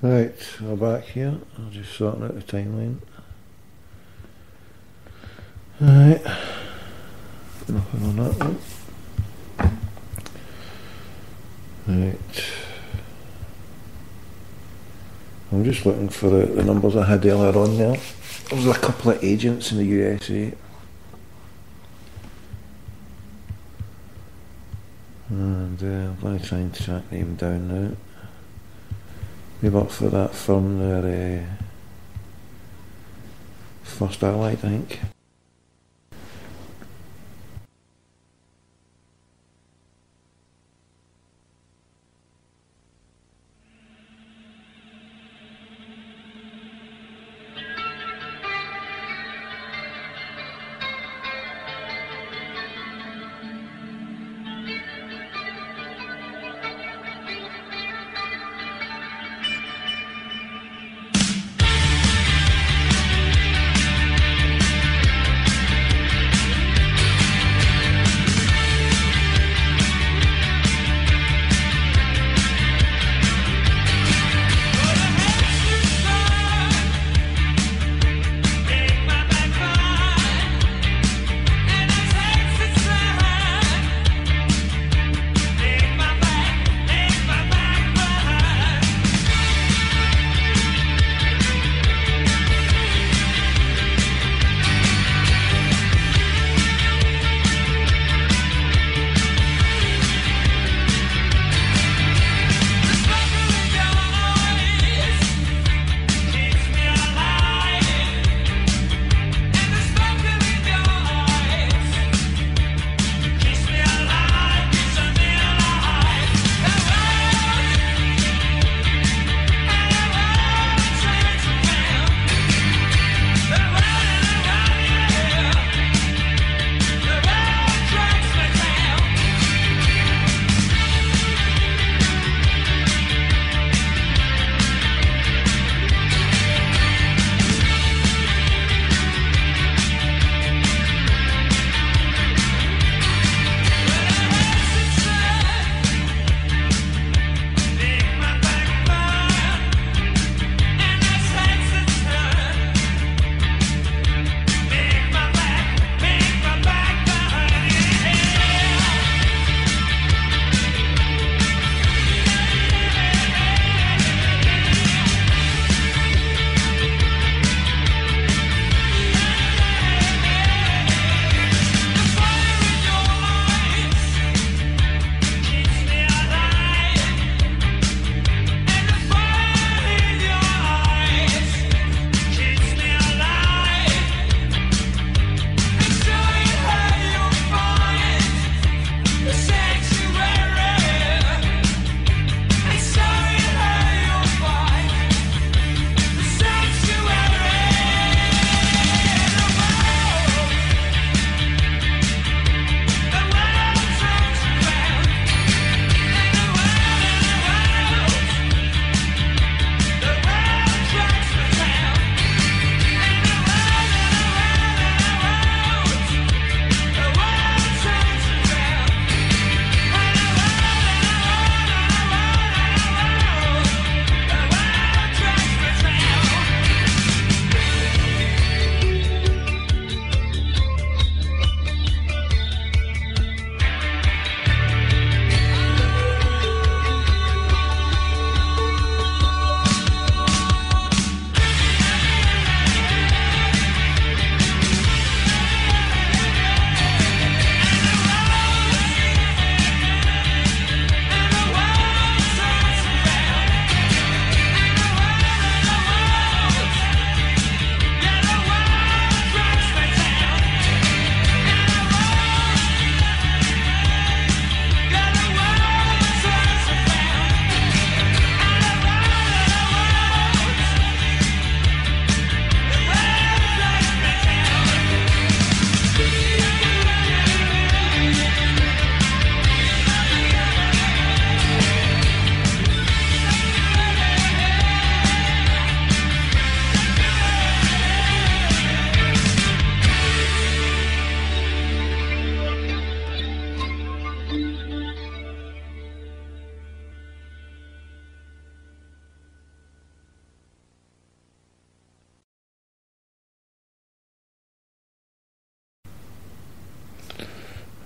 Right, we're back here. I'm just sorting out the timeline. Right, nothing on that one. Right, I'm just looking for the numbers I had earlier on there. There was a couple of agents in the USA. And I'm going to try and track them down now. They work for that firm there, First Allied, I think.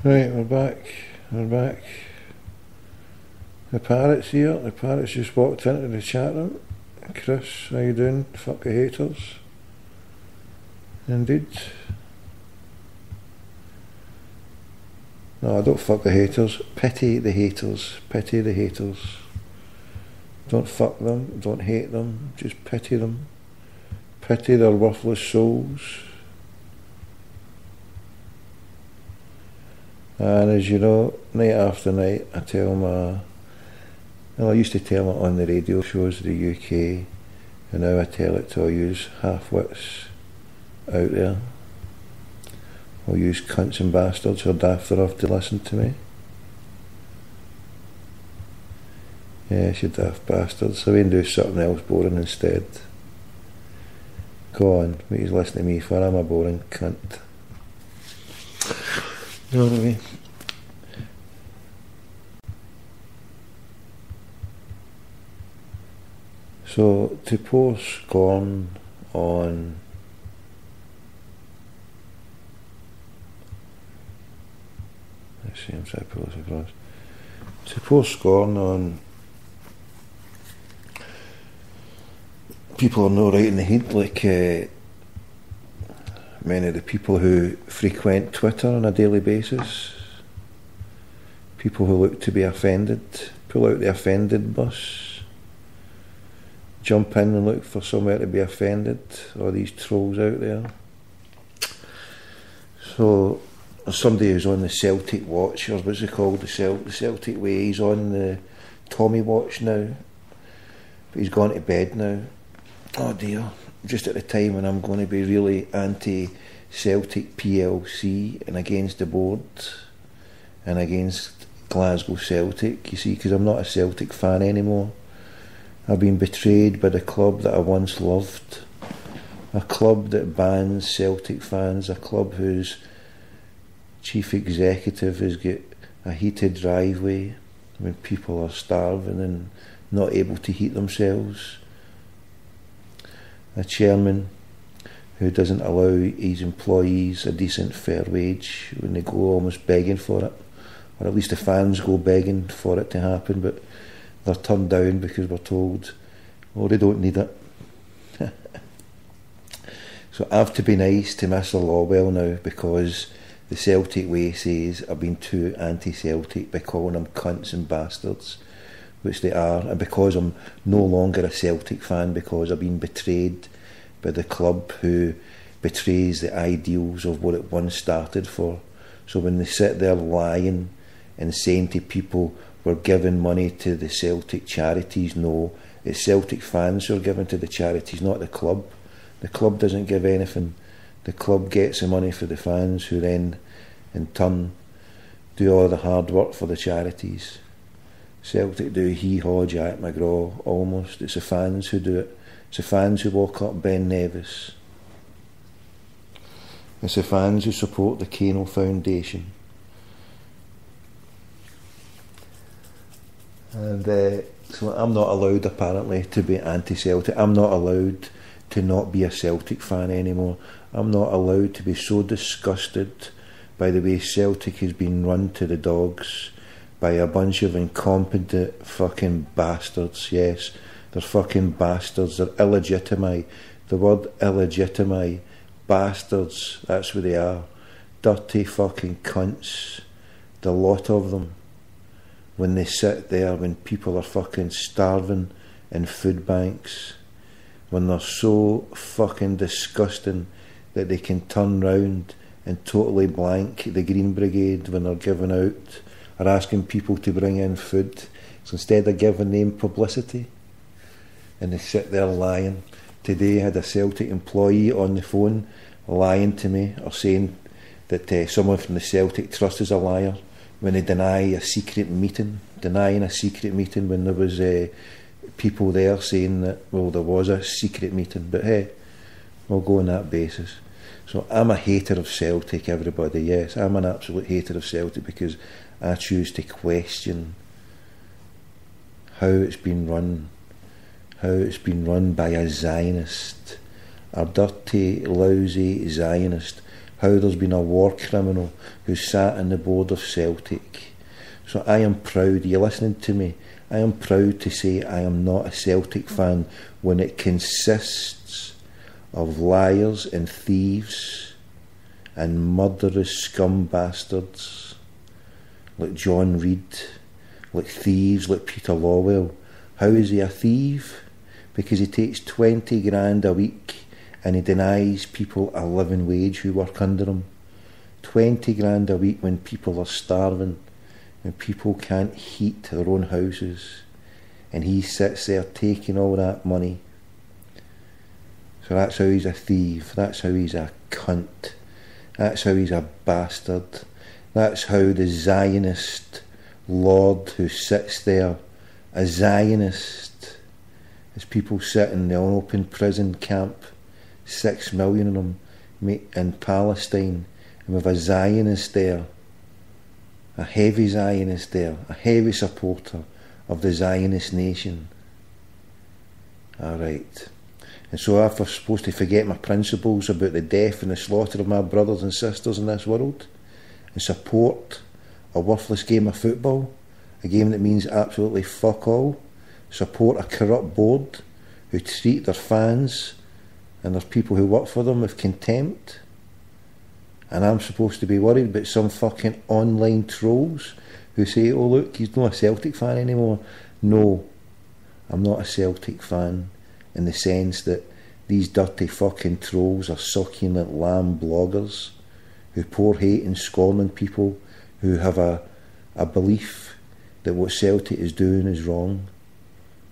Right, we're back. We're back. The parrot's here. The parrot's just walked into the chat room. Chris, how you doing? Fuck the haters. Indeed. No, I don't fuck the haters. Pity the haters. Pity the haters. Don't fuck them. Don't hate them. Just pity them. Pity their worthless souls. And as you know, night after night, I tell my... Well, I used to tell it on the radio shows of the UK, and now I tell it to all yous half-wits out there. All yous cunts and bastards who are daft enough to listen to me. Yes, you daft bastards. I mean, do something else boring instead. Go on, what you listen to me for? I'm a boring cunt. You know what I mean? So, to pour scorn on let's see, I'm trying to pull this across. To pour scorn on people are not right in the head, like many of the people who frequent Twitter on a daily basis, people who look to be offended, pull out the offended bus, jump in and look for somewhere to be offended, all these trolls out there. So somebody who's on the Celtic watch, or what's it called, the Celtic way, he's on the Tommy watch now, but he's gone to bed now. Oh dear, just at the time when I'm going to be really anti-Celtic PLC and against the board and against Glasgow Celtic, you see, because I'm not a Celtic fan anymore. I've been betrayed by the club that I once loved, a club that bans Celtic fans, a club whose chief executive has got a heated driveway when people are starving and not able to heat themselves, a chairman who doesn't allow his employees a decent fair wage when they go almost begging for it, or at least the fans go begging for it to happen, but they're turned down because we're told, oh, they don't need it. So I have to be nice to Mr. Lawwell now, because the Celtic way says I've been too anti-Celtic by calling them cunts and bastards, which they are, and because I'm no longer a Celtic fan, because I've been betrayed by the club who betrays the ideals of what it once started for. So when they sit there lying and saying to people, we're giving money to the Celtic charities, no, it's Celtic fans who are giving to the charities, not the club. The club doesn't give anything. The club gets the money for the fans, who then in turn do all the hard work for the charities. Celtic do hee-haw, Jack McGraw, almost. It's the fans who do it. It's the fans who walk up Ben Nevis. It's the fans who support the Kano Foundation. And so I'm not allowed, apparently, to be anti-Celtic. I'm not allowed to not be a Celtic fan anymore. I'm not allowed to be so disgusted by the way Celtic has been run to the dogs by a bunch of incompetent fucking bastards. Yes, they're fucking bastards. They're illegitimate. The word illegitimate. Bastards, that's what they are. Dirty fucking cunts. The lot of them. When they sit there, when people are fucking starving in food banks, when they're so fucking disgusting that they can turn round and totally blank the Green Brigade when they're giving out or asking people to bring in food. So instead of giving them publicity, and they sit there lying. Today I had a Celtic employee on the phone lying to me, or saying that someone from the Celtic Trust is a liar when they deny a secret meeting, denying a secret meeting when there was people there saying that, well, there was a secret meeting, but hey, we'll go on that basis. So I'm a hater of Celtic, everybody, yes, I'm an absolute hater of Celtic, because I choose to question how it's been run by a Zionist, a dirty, lousy Zionist, how there's been a war criminal who sat on the board of Celtic. So I am proud, you're listening to me, I am proud to say I am not a Celtic fan when it consists of liars and thieves and murderous scum bastards like John Reid, like thieves like Peter Lawwell. How is he a thief? Because he takes 20 grand a week and he denies people a living wage who work under him. 20 grand a week when people are starving, when people can't heat their own houses, and he sits there taking all that money. So that's how he's a thief, that's how he's a cunt, that's how he's a bastard, that's how the Zionist lord who sits there, a Zionist, as people sit in the unopen prison camp, 6 million of them in Palestine, and with a Zionist there, a heavy Zionist there, a heavy supporter of the Zionist nation. Alright. And so if I'm supposed to forget my principles about the death and the slaughter of my brothers and sisters in this world, and support a worthless game of football, a game that means absolutely fuck all, support a corrupt board who treat their fans and their people who work for them with contempt, and I'm supposed to be worried about some fucking online trolls who say, oh look, he's not a Celtic fan anymore. No, I'm not a Celtic fan in the sense that these dirty fucking trolls are succulent lamb bloggers who pour hate and scorn on people who have a belief that what Celtic is doing is wrong.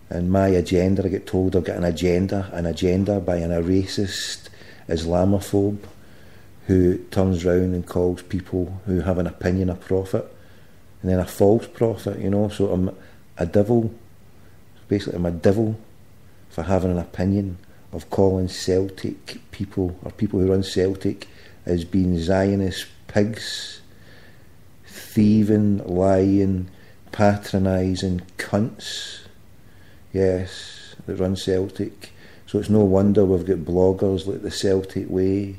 And my agenda, I get told I've got an agenda by a racist Islamophobe who turns round and calls people who have an opinion a prophet, and then a false prophet, you know. So I'm a devil. Basically, I'm a devil for having an opinion of calling Celtic people, or people who run Celtic, as being Zionist pigs, thieving, lying, patronising cunts. Yes, that run Celtic. So it's no wonder we've got bloggers like the Celtic Way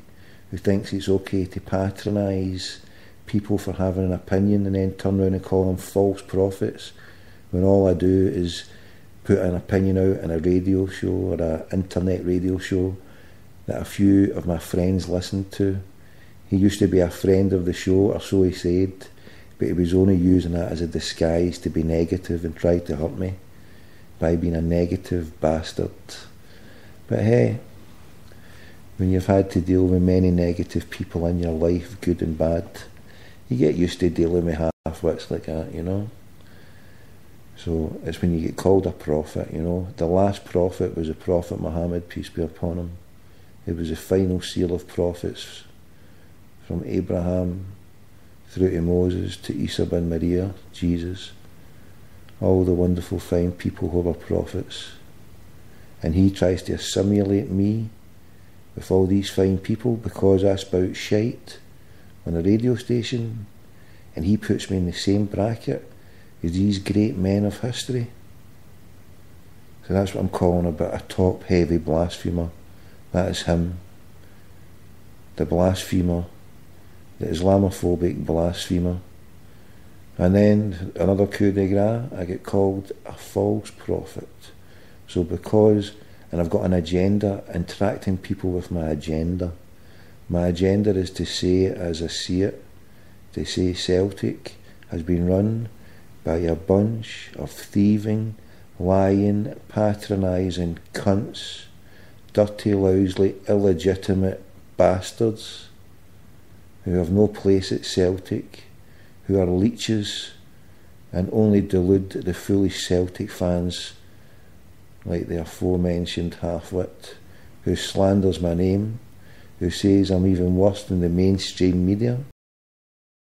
who thinks it's okay to patronise people for having an opinion and then turn around and call them false prophets, when all I do is put an opinion out in a radio show or an internet radio show that a few of my friends listened to. He used to be a friend of the show, or so he said, but he was only using that as a disguise to be negative and try to hurt me by being a negative bastard. But hey, when you've had to deal with many negative people in your life, good and bad, you get used to dealing with half-wits like that, you know. So it's when you get called a prophet, you know. The last prophet was the Prophet Muhammad, peace be upon him. It was the final seal of prophets, from Abraham through to Moses to Isa bin Maria, Jesus, all the wonderful fine people who were prophets. And he tries to assimilate me with all these fine people because I spout shite on a radio station, and he puts me in the same bracket as these great men of history. So that's what I'm calling about a top heavy blasphemer. That is him, the blasphemer, the Islamophobic blasphemer. And then another coup de grace, I get called a false prophet. So because, and I've got an agenda, interacting people with my agenda. My agenda is to say, as I see it, to say Celtic has been run by a bunch of thieving, lying, patronising cunts, dirty, lousy, illegitimate bastards who have no place at Celtic, who are leeches and only delude the foolish Celtic fans like the aforementioned half-wit who slanders my name, who says I'm even worse than the mainstream media,